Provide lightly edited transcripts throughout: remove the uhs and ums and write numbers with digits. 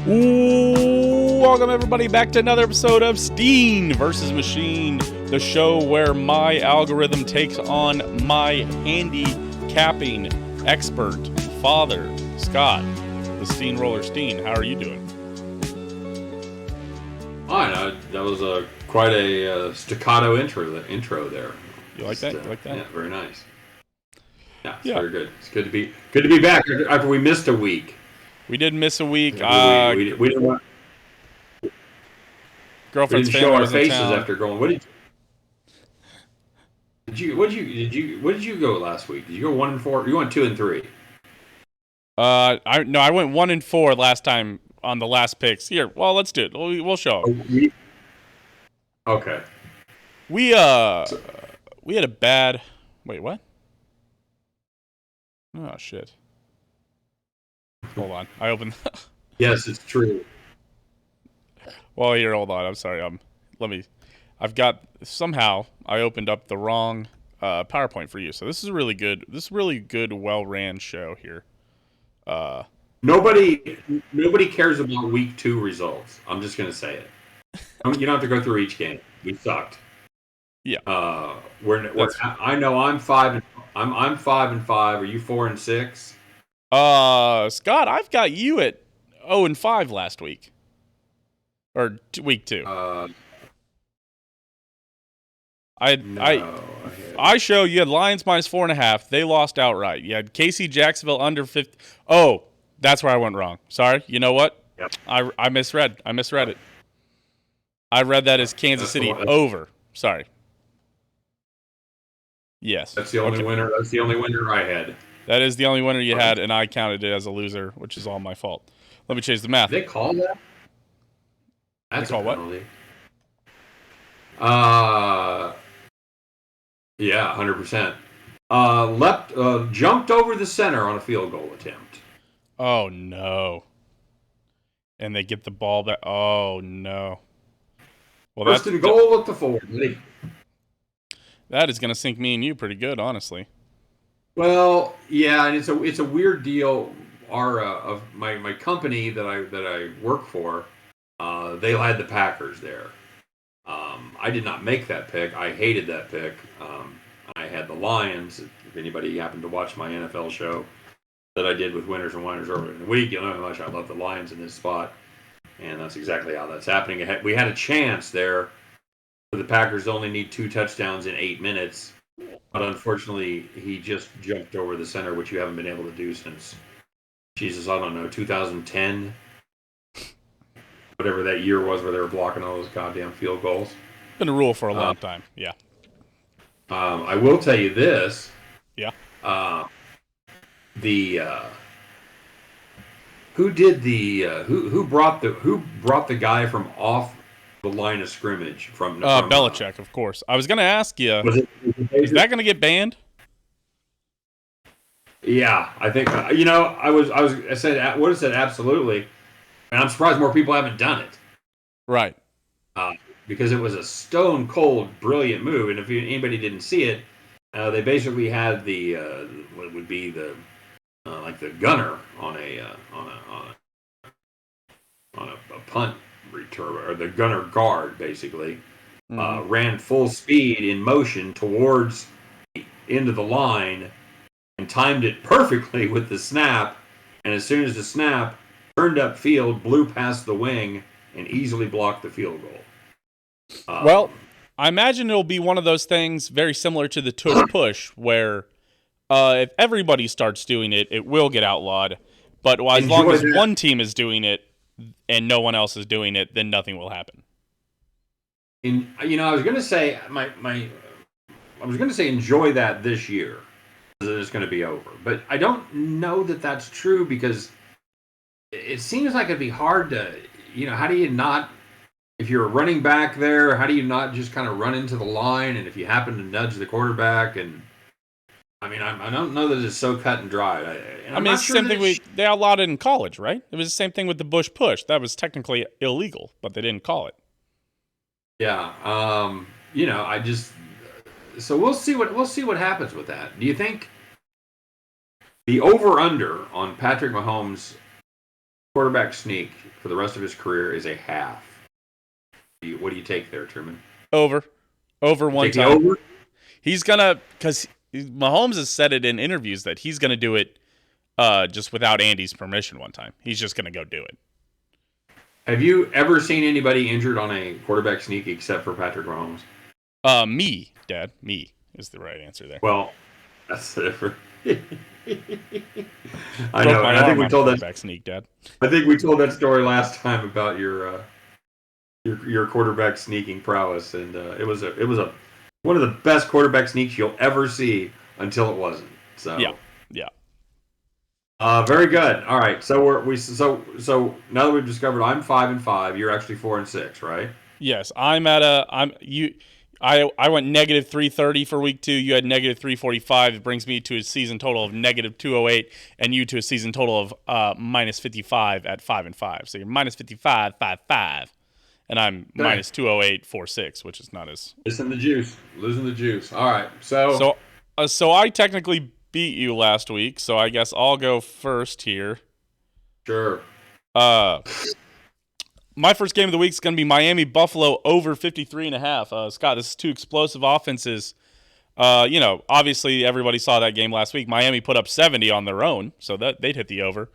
Ooh, welcome everybody back to another episode of Steehn versus Machine, the show where my algorithm takes on my handicapping expert, Father Scott, the Steamroller Steehn. How are you doing? Fine. That was quite a staccato intro there. You like that? You like that? Yeah, very nice. Yeah, it's Yeah. very good. It's good to be back after we missed a week. We did miss a week. We didn't want. We Girlfriend's didn't show family our was in faces town. after going. What did you go last week? Did you go 1-4? You went 2-3. I went 1-4 last time on the last picks. Here, well, let's do it. We'll show them. Okay. We had a bad. Wait, what? Oh shit. Hold on. I opened. Yes, it's true. Well, here, hold on. I'm sorry. I've got somehow I opened up the wrong PowerPoint for you. So this is really good. This is really good, well-ran show here. Nobody cares about week 2 results. I'm just gonna say it. You don't have to go through each game. We sucked. Yeah. I know I'm 5 I'm 5-5. Are you 4-6? Scott, I've got you at 0-5 last week, or week 2. I show you had Lions minus 4.5. They lost outright. You had KC Jacksonville under 50. Oh, that's where I went wrong. Sorry. You know what? Yep. I misread it. I read that as Kansas City over. Sorry. Yes. That's the only winner. That's the only winner I had. That is the only winner you had, and I counted it as a loser, which is all my fault. Let me change the math. They call that? That's they call a penalty. What? Yeah, 100%. Jumped over the center on a field goal attempt. Oh no! And they get the ball back. Oh no! Well, first and goal at the 40. That is going to sink me and you pretty good, honestly. Well, yeah, and it's a weird deal. Of my company that I work for, they had the Packers there. I did not make that pick. I hated that pick. I had the Lions. If anybody happened to watch my NFL show that I did with Winners and Winers earlier in the week, you know how much I love the Lions in this spot, and that's exactly how that's happening. We had a chance there. The Packers only need 2 touchdowns in 8 minutes, but unfortunately, he just jumped over the center, which you haven't been able to do since, Jesus, I don't know, 2010, whatever that year was where they were blocking all those goddamn field goals. Been a rule for a long time, yeah. I will tell you this. Yeah. Who brought the guy from off the line of scrimmage from Belichick, of course. I was going to ask you, is that going to get banned? Yeah, I think I said absolutely, and I'm surprised more people haven't done it. Right. Because it was a stone cold, brilliant move, and if anybody didn't see it, they basically had the what would be the like the gunner on a punt return, or the gunner guard basically ran full speed in motion towards into the line and timed it perfectly with the snap, and as soon as the snap turned upfield, blew past the wing and easily blocked the field goal. Well, I imagine it'll be one of those things very similar to the tush push, where if everybody starts doing it, it will get outlawed. But as long as one team is doing it and no one else is doing it, then nothing will happen. I was going to say enjoy that this year, because it's going to be over. But I don't know that that's true, because it seems like it'd be hard to, how do you not? If you're a running back there, how do you not just kind of run into the line? And if you happen to nudge the quarterback, and I don't know that it's so cut and dry. It's the same thing they outlawed it in college, right? It was the same thing with the Bush push. That was technically illegal, but they didn't call it. Yeah. So we'll see what happens with that. Do you think the over/under on Patrick Mahomes quarterback sneak for the rest of his career is a half. What do you take there, Truman? Over one Take the time. over? He's gonna, because Mahomes has said it in interviews that he's gonna do it just without Andy's permission one time. He's just gonna go do it. Have you ever seen anybody injured on a quarterback sneak except for Patrick Mahomes? Me, Dad. Me is the right answer there. Well, that's different. I Broke know. my And I think arm we on told that. quarterback sneak, Dad. I think we told that story last time about your quarterback sneaking prowess, and it was one of the best quarterback sneaks you'll ever see until it wasn't. So Yeah. Very good. All right. So so now that we've discovered I'm 5-5, you're actually 4-6, right? Yes, I went negative 330 for week 2. You had negative 345. It brings me to a season total of negative 208, and you to a season total of minus 55 at 5-5. So you're minus 55, 5-5, and I'm minus 208, 4-6, which is not as losing the juice. All right. So I technically beat you last week, so I guess I'll go first here. Sure. My first game of the week is going to be Miami Buffalo over 53.5. Scott, this is two explosive offenses. Obviously everybody saw that game last week. Miami put up 70 on their own, so that they'd hit the over.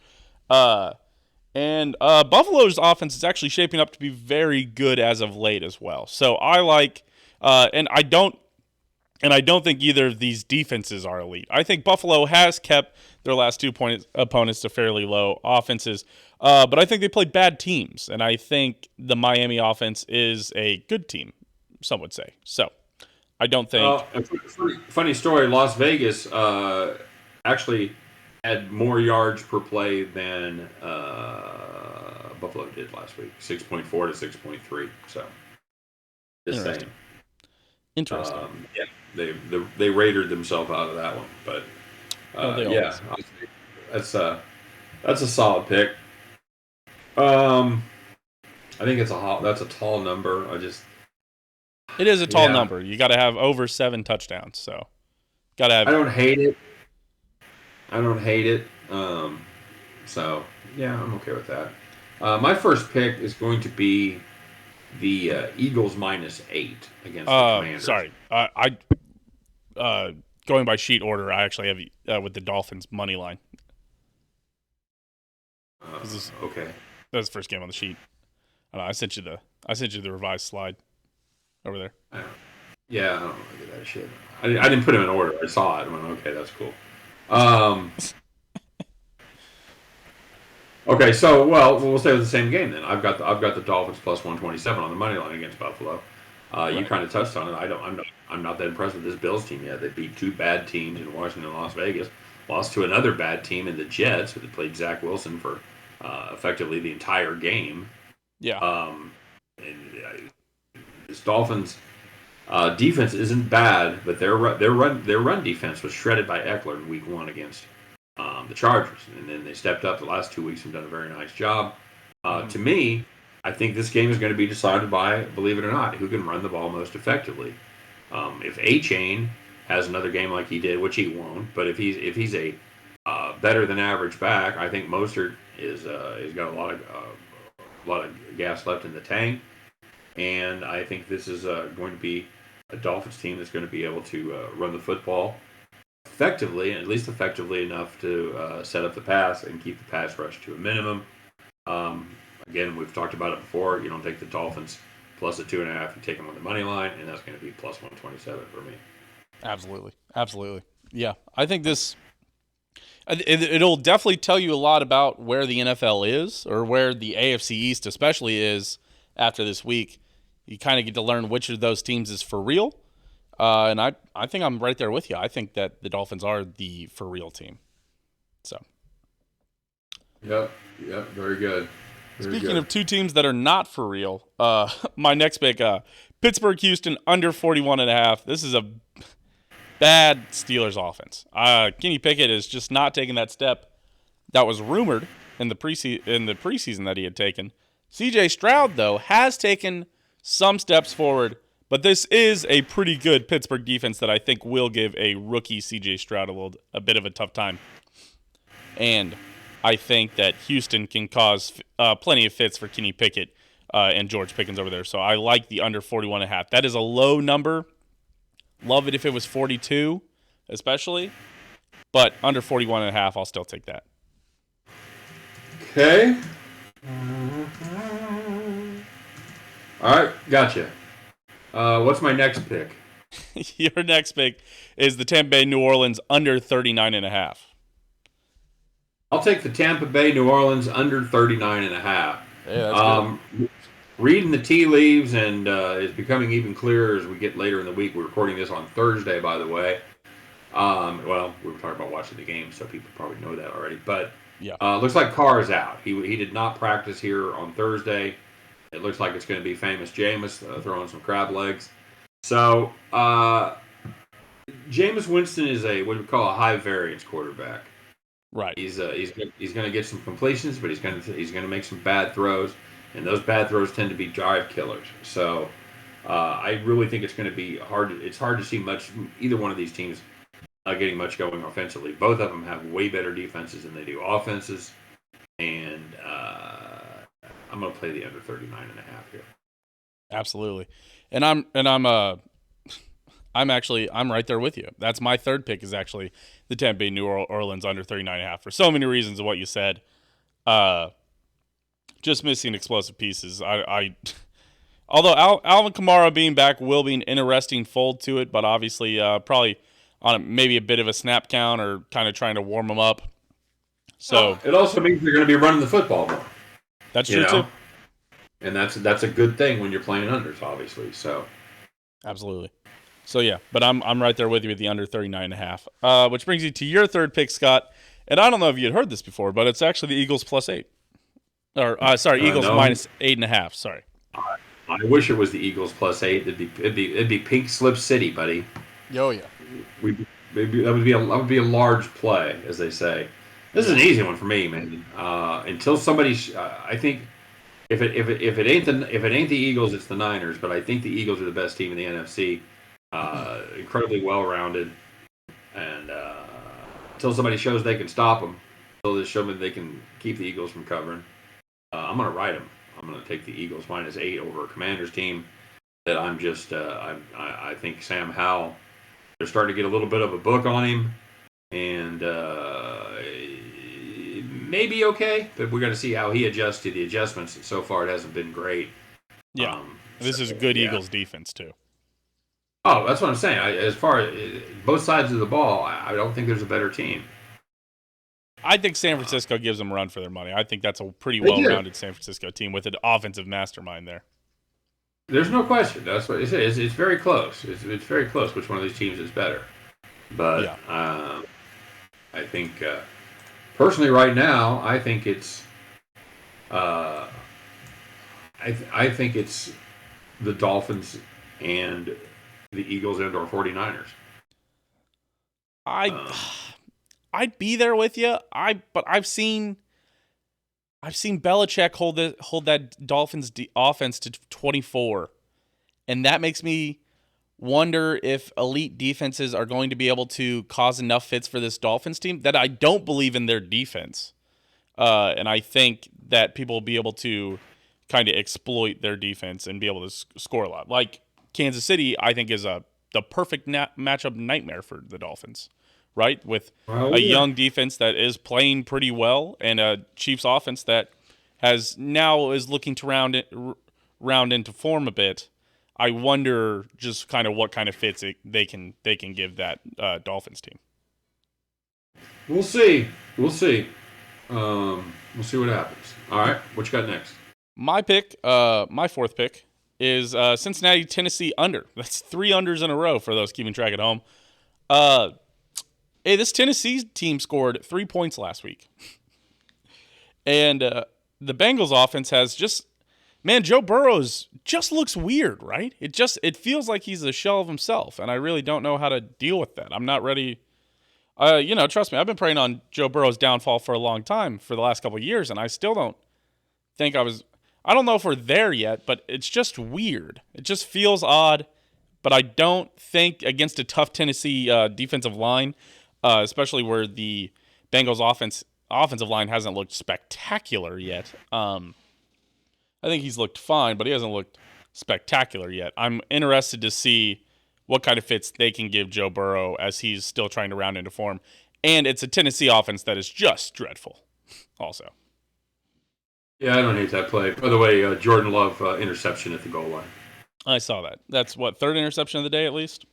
And Buffalo's offense is actually shaping up to be very good as of late as well. So I like, and I don't think either of these defenses are elite. I think Buffalo has kept their last 2 opponents to fairly low offenses, but I think they played bad teams, and I think the Miami offense is a good team, some would say. So I don't think... funny story, Las Vegas actually had more yards per play than Buffalo did last week, 6.4 to 6.3. So just saying. Interesting. Yeah, they raided themselves out of that one, but yeah, that's a solid pick. I think that's a tall number. It is a tall number. You got to have over 7 touchdowns. So got to have. I don't hate it. So yeah, I'm okay with that. My first pick is going to be the Eagles -8 against the Commanders. Sorry, going by sheet order, I actually have with the Dolphins money line. Okay. That's the first game on the sheet. I sent you the revised slide over there. Yeah, I don't know if I did that shit. I didn't put them in order. I saw it and went, okay, that's cool. Okay, so we'll stay with the same game then. I've got the Dolphins plus 127 on the money line against Buffalo. Right. You kind of touched on it. I'm not that impressed with this Bills team yet. They beat 2 bad teams in Washington and Las Vegas. Lost to another bad team in the Jets, who played Zach Wilson for effectively the entire game. Yeah. And this Dolphins defense isn't bad, but their run defense was shredded by Eckler in Week 1 against the Chargers, and then they stepped up the last 2 weeks and done a very nice job. To me, I think this game is going to be decided by, believe it or not, who can run the ball most effectively. If A-Chain has another game like he did, which he won't, but if he's a better than average back, I think Mostert is got a lot of gas left in the tank, and I think this is going to be a Dolphins team that's going to be able to run the football effectively, and at least effectively enough to set up the pass and keep the pass rush to a minimum. Again, we've talked about it before. You don't take the Dolphins plus a 2.5. You take them on the money line, and that's going to be plus 127 for me. Absolutely. Yeah, I think this. It'll definitely tell you a lot about where the NFL is, or where the AFC East especially is after this week. You kind of get to learn which of those teams is for real. And I think I'm right there with you. I think that the Dolphins are the for real team. So. Yep, very good. Speaking of two teams that are not for real, my next pick, Pittsburgh Houston under 41.5. This is a bad Steelers offense. Kenny Pickett is just not taking that step that was rumored in the preseason that he had taken. CJ Stroud, though, has taken some steps forward, but this is a pretty good Pittsburgh defense that I think will give a rookie CJ Stroud a bit of a tough time. And I think that Houston can cause plenty of fits for Kenny Pickett and George Pickens over there. So I like the under 41.5. That is a low number. Love it if it was 42, especially. But under 41.5, I'll still take that. Okay. All right, gotcha. What's my next pick? Your next pick is the Tampa Bay New Orleans under 39.5. I'll take the Tampa Bay New Orleans under 39.5. Yeah, that's good. Reading the tea leaves, and it's becoming even clearer as we get later in the week. We're recording this on Thursday, by the way. Well, we were talking about watching the game, so people probably know that already. But yeah, looks like Carr is out. He did not practice here on Thursday. It looks like it's going to be famous Jameis throwing some crab legs. So Jameis Winston is what we call a high variance quarterback. Right. He's going to get some completions, but he's going to make some bad throws, and those bad throws tend to be drive killers. So I really think it's going to be hard. It's hard to see either one of these teams getting much going offensively. Both of them have way better defenses than they do offenses, and I'm going to play the under 39.5 here. Absolutely, and I'm right there with you. That's my third pick is actually the Tampa Bay New Orleans under 39.5 for so many reasons of what you said. Just missing explosive pieces. Although Alvin Kamara being back will be an interesting fold to it, but obviously probably on maybe a bit of a snap count or kind of trying to warm them up. So it also means they're going to be running the football more. That's true too. And that's a good thing when you're playing unders, obviously. So absolutely. So yeah, but I'm right there with you with the under 39.5. Which brings you to your third pick, Scott. And I don't know if you had heard this before, but it's actually the Eagles +8. Or Eagles no. -8.5. Sorry. I wish it was the Eagles +8. It'd be Pink Slip City, buddy. Oh yeah. That would be a large play, as they say. This is an easy one for me, man. Until somebody, I think, if it ain't the Eagles, it's the Niners. But I think the Eagles are the best team in the NFC. Incredibly well-rounded, and until somebody shows they can stop them, until they show me they can keep the Eagles from covering, I'm going to ride them. I'm going to take the Eagles -8 over a Commanders team that I'm just I think Sam Howell, they're starting to get a little bit of a book on him, and maybe okay, but we're going to see how he adjusts to the adjustments. So far, it hasn't been great. Yeah, this is a good Eagles defense too. Oh, that's what I'm saying. As far as both sides of the ball, I don't think there's a better team. I think San Francisco gives them a run for their money. I think that's a pretty well-rounded San Francisco team with an offensive mastermind there. There's no question. That's what it is. It's very close. It's very close which one of these teams is better. But yeah. I think personally right now, I think it's I think it's the Dolphins and the Eagles and/or 49ers. I'd be there with you. But I've seen Belichick hold that Dolphins offense to 24, and that makes me wonder if elite defenses are going to be able to cause enough fits for this Dolphins team that I don't believe in their defense, and I think that people will be able to kind of exploit their defense and be able to score a lot. Like Kansas City, I think is the perfect matchup nightmare for the Dolphins. Right, with a young defense that is playing pretty well, and a Chiefs offense that is looking to round into form a bit. I wonder just kind of what kind of fits they can give that Dolphins team. We'll see. We'll see what happens. All right, what you got next? My pick, my fourth pick, is Cincinnati, Tennessee under. That's 3 unders in a row for those keeping track at home. Hey, this Tennessee team scored 3 points last week. And the Bengals offense has Joe Burrows just looks weird, right? It feels like he's a shell of himself, and I really don't know how to deal with that. I'm not ready. Trust me, I've been praying on Joe Burrow's downfall for a long time, for the last couple of years, and I still don't think I don't know if we're there yet, but it's just weird. It just feels odd, but I don't think against a tough Tennessee defensive line, especially where the Bengals offense offensive line hasn't looked spectacular yet. I think he's looked fine, but he hasn't looked spectacular yet. I'm interested to see what kind of fits they can give Joe Burrow as he's still trying to round into form. And it's a Tennessee offense that is just dreadful, also. Yeah, I don't hate that play. By the way, Jordan Love interception at the goal line. I saw that. That's what, third interception of the day at least?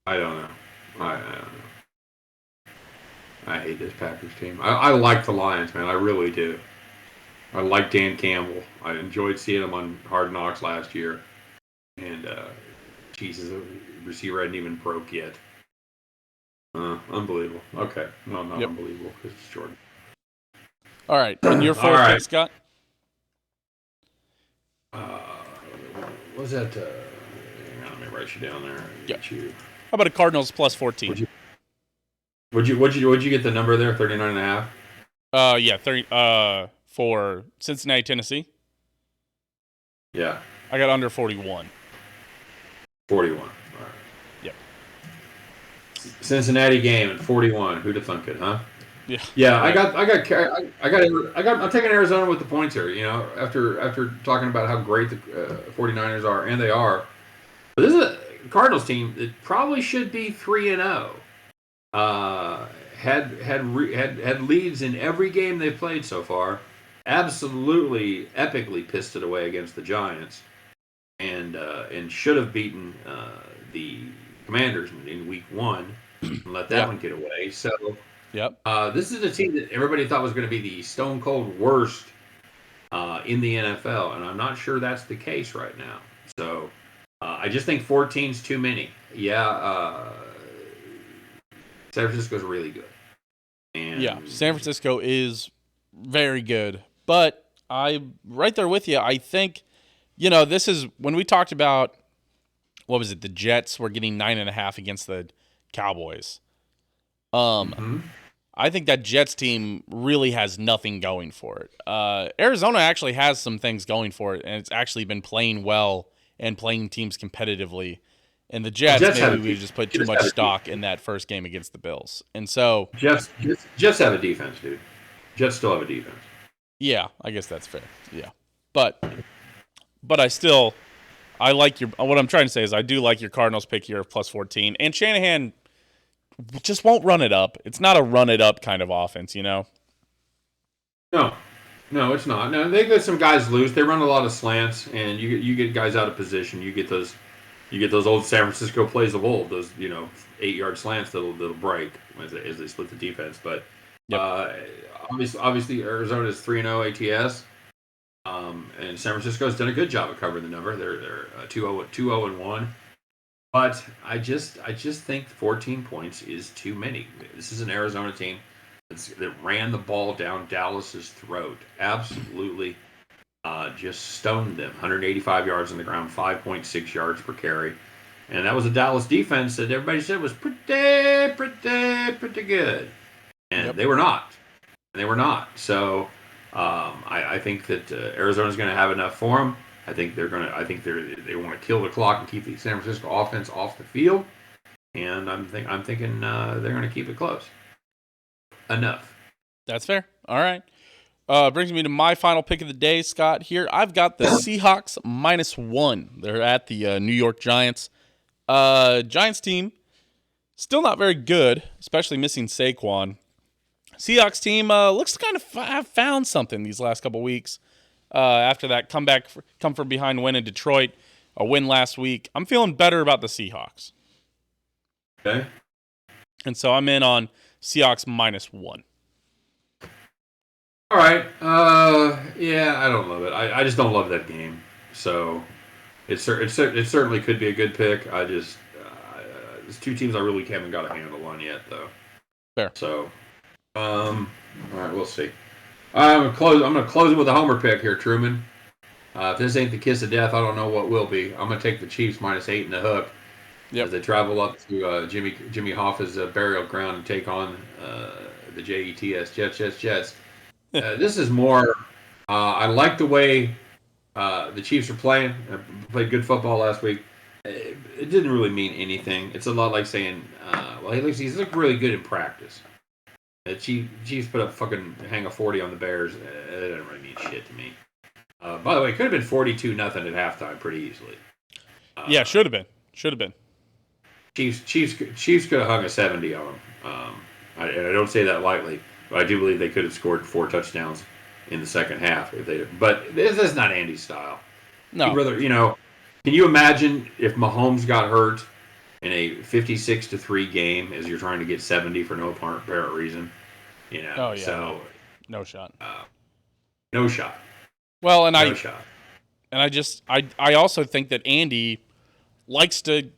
I don't know. I don't know. I hate this Packers team. I like the Lions, man. I really do. I like Dan Campbell. I enjoyed seeing him on Hard Knocks last year. And, Jesus, the receiver hadn't even broke yet. Unbelievable. Okay. Well, not unbelievable because it's Jordan. All right. And your fourth pick, Scott? Was that? Hang on, let me write you down there. How about a Cardinals plus 14? Would you get the number there? 39.5. Yeah, 30. For Cincinnati, Tennessee. Yeah. I got under 41. 41. All right. Yep. Cincinnati game at 41. Who'd have thunk it, huh? Yeah. Yeah, right. I'm taking Arizona with the points here, after talking about how great the 49ers are, and they are. But this is a Cardinals team that probably should be 3-0. Had leads in every game they've played so far. Absolutely epically pissed it away against the Giants, and should have beaten the Commanders in Week 1 and let that one get away. So. Yep. This is a team that everybody thought was going to be the stone cold worst in the NFL, and I'm not sure that's the case right now. So I just think 14's too many. Yeah, San Francisco's really good. And yeah, San Francisco is very good, but I'm right there with you. I think, this is when we talked about, what was it? The Jets were getting 9.5 against the Cowboys. I think that Jets team really has nothing going for it. Arizona actually has some things going for it, and it's actually been playing well and playing teams competitively. And the Jets maybe we just put too much stock in that first game against the Bills. And so Jets have a defense, dude. Jets still have a defense. Yeah, I guess that's fair. Yeah. But I like what I'm trying to say is I do like your Cardinals pick here of plus 14. And Shanahan just won't run it up. It's not a run it up kind of offense, No, it's not. No, they let some guys loose. They run a lot of slants, and you get guys out of position. You get those old San Francisco plays of old. Those 8-yard slants that'll break as they split the defense. But obviously Arizona's 3-0 ATS, and San Francisco's done a good job of covering the number. They're 2-0-1. But I just think 14 points is too many. This is an Arizona team that ran the ball down Dallas's throat. Absolutely just stoned them. 185 yards on the ground, 5.6 yards per carry. And that was a Dallas defense that everybody said was pretty good. And they were not. So I think that Arizona's going to have enough for them. I think they want to kill the clock and keep the San Francisco offense off the field, and I'm thinking they're going to keep it close. Enough. That's fair. All right. Brings me to my final pick of the day, Scott. Here I've got the Seahawks -1. They're at the New York Giants. Giants team still not very good, especially missing Saquon. Seahawks team looks to kind of have found something these last couple weeks. After that come from behind win in Detroit, a win last week, I'm feeling better about the Seahawks. Okay. And so I'm in on Seahawks -1. All right. Yeah, I don't love it. I just don't love that game. So it certainly could be a good pick. I just there's two teams I really haven't got a handle on yet, though. Fair. So, all right, we'll see. I'm gonna close it with a homer pick here, Truman. If this ain't the kiss of death, I don't know what will be. I'm gonna take the Chiefs -8 in the hook as they travel up to Jimmy Hoffa's burial ground and take on the Jets. Jets. This is more. I like the way the Chiefs are playing. Played good football last week. It didn't really mean anything. It's a lot like saying, he's looked really good in practice. Chiefs put up fucking hang a 40 on the Bears. It doesn't really mean shit to me. By the way, it could have been 42-0 at halftime pretty easily. Yeah, should have been. Should have been. Chiefs could have hung a 70 on them. I don't say that lightly, but I do believe they could have scored 4 touchdowns in the second half if they. But this is not Andy's style. No. Can you imagine if Mahomes got hurt in a 56-3 game as you're trying to get 70 for no apparent reason? Oh yeah. So no shot. No shot. Well, no shot. And I also think that Andy likes to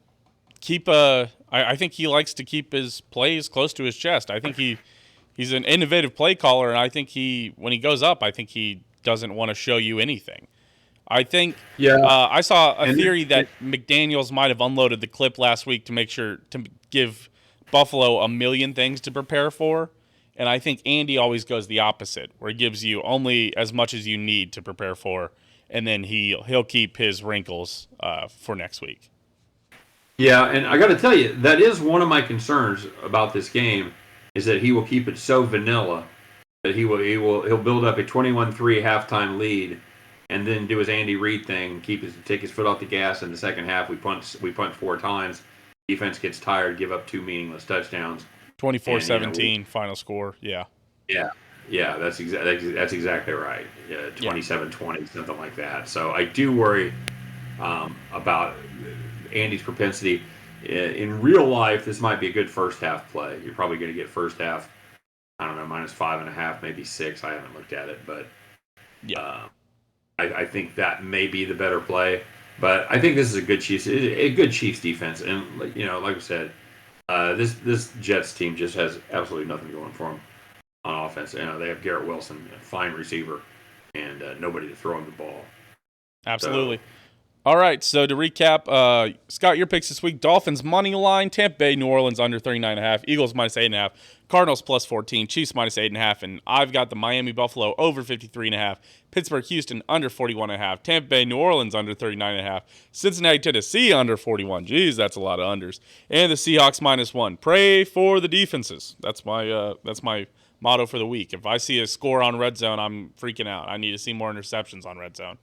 keep I think he likes to keep his plays close to his chest. I think he's an innovative play caller, and I think when he goes up, I think he doesn't want to show you anything. I think I saw a theory that McDaniels might have unloaded the clip last week to give Buffalo a million things to prepare for, and I think Andy always goes the opposite, where he gives you only as much as you need to prepare for, and then he'll keep his wrinkles for next week. Yeah, and I got to tell you, that is one of my concerns about this game, is that he will keep it so vanilla that he'll build up a 21-3 halftime lead, and then do his Andy Reid thing, take his foot off the gas in the second half. We punt 4 times, defense gets tired, give up 2 meaningless touchdowns. 24-17 final score. Yeah. Yeah, that's exactly right. 27-20, something like that. So I do worry about Andy's propensity. In real life, this might be a good first half play. You're probably going to get first half, I don't know, -5.5, maybe 6. I haven't looked at it, but I think that may be the better play. But I think this is a good Chiefs defense, and like I said, this Jets team just has absolutely nothing going for them on offense. They have Garrett Wilson, a fine receiver, and nobody to throw him the ball. Absolutely. All right, so to recap, Scott, your picks this week: Dolphins money line, Tampa Bay, New Orleans under 39.5, Eagles -8.5, Cardinals +14, Chiefs -8.5, and I've got the Miami Buffalo over 53.5, Pittsburgh Houston under 41.5, Tampa Bay New Orleans under 39.5, Cincinnati Tennessee under 41. Jeez, that's a lot of unders, and the Seahawks -1. Pray for the defenses. That's my motto for the week. If I see a score on red zone, I'm freaking out. I need to see more interceptions on red zone.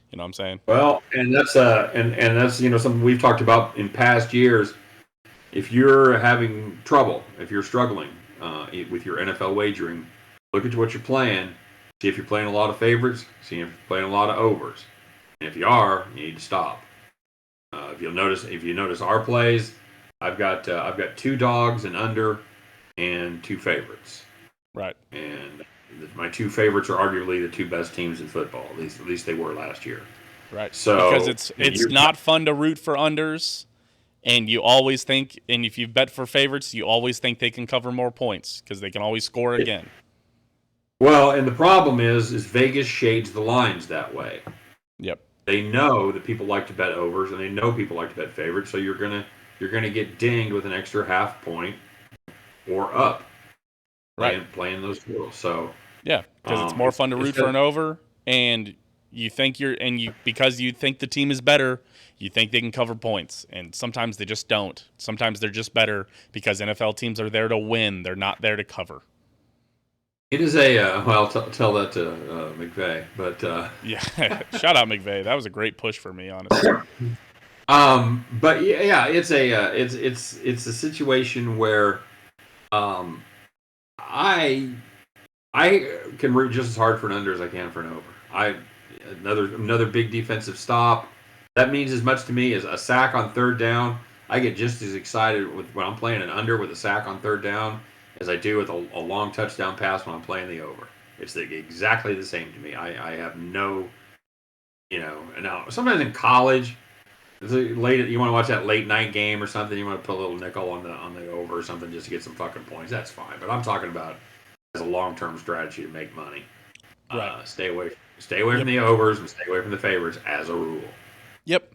You know what I'm saying? Well, and that's something we've talked about in past years. If you're having trouble, if you're struggling with your NFL wagering, look at what you're playing. See if you're playing a lot of favorites. See if you're playing a lot of overs. And if you are, you need to stop. If you notice our plays, I've got 2 dogs and under, and 2 favorites. Right. And my 2 favorites are arguably the 2 best teams in football. At least they were last year. Right. So because it's not fun to root for unders, and you always think, and if you bet for favorites, you always think they can cover more points because they can always score again. Well, and the problem is Vegas shades the lines that way. Yep. They know that people like to bet overs, and they know people like to bet favorites, so you're gonna get dinged with an extra half point or up. Right. Playing those tools. So yeah, because it's more fun to root for an over, and because you think the team is better, you think they can cover points, and sometimes they just don't. Sometimes they're just better because NFL teams are there to win; they're not there to cover. It is tell that to McVay, but yeah, shout out McVay. That was a great push for me, honestly. But yeah, it's a situation where I can root just as hard for an under as I can for an over. Another big defensive stop. That means as much to me as a sack on third down. I get just as excited when I'm playing an under with a sack on third down as I do with a long touchdown pass when I'm playing the over. It's exactly the same to me. I have no, now sometimes in college, late you want to watch that late night game or something, you want to put a little nickel on the over or something just to get some fucking points. That's fine. But I'm talking about as a long-term strategy to make money. Right. Stay away from the overs and stay away from the favorites as a rule. Yep.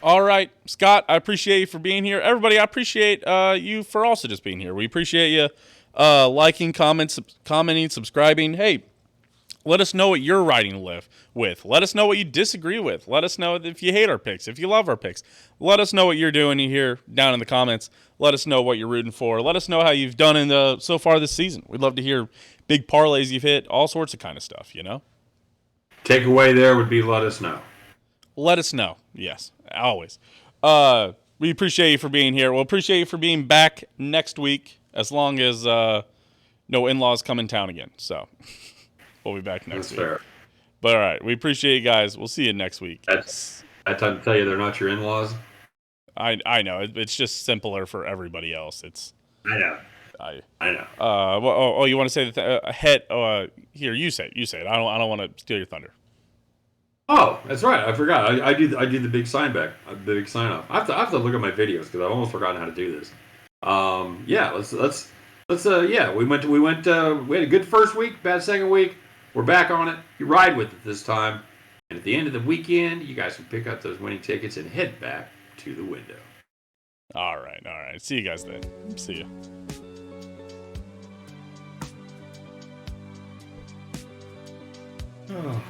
All right, Scott, I appreciate you for being here. Everybody, I appreciate you for also just being here. We appreciate you liking, commenting, subscribing. Hey, Let us know what you're riding with. Let us know what you disagree with. Let us know if you hate our picks, if you love our picks. Let us know what you're doing here down in the comments. Let us know what you're rooting for. Let us know how you've done so far this season. We'd love to hear big parlays you've hit, all sorts of kind of stuff, you know? Takeaway there would be let us know. Let us know. Yes, always. We appreciate you for being here. We'll appreciate you for being back next week, as long as no in-laws come in town again. So we'll be back next week. Fair. But all right, we appreciate you guys. We'll see you next week. That's that time to tell you they're not your in-laws. I know. It's just simpler for everybody else. I know. I know. You want to say the here? You say it. I don't want to steal your thunder. Oh, that's right. I forgot. I do the big sign back, the big sign off. I have to look at my videos because I've almost forgotten how to do this. Yeah. Let's. Yeah. We had a good first week, bad second week. We're back on it. You ride with it this time, and at the end of the weekend, you guys can pick up those winning tickets and head back to the window. All right. See you guys then. See you. Oh.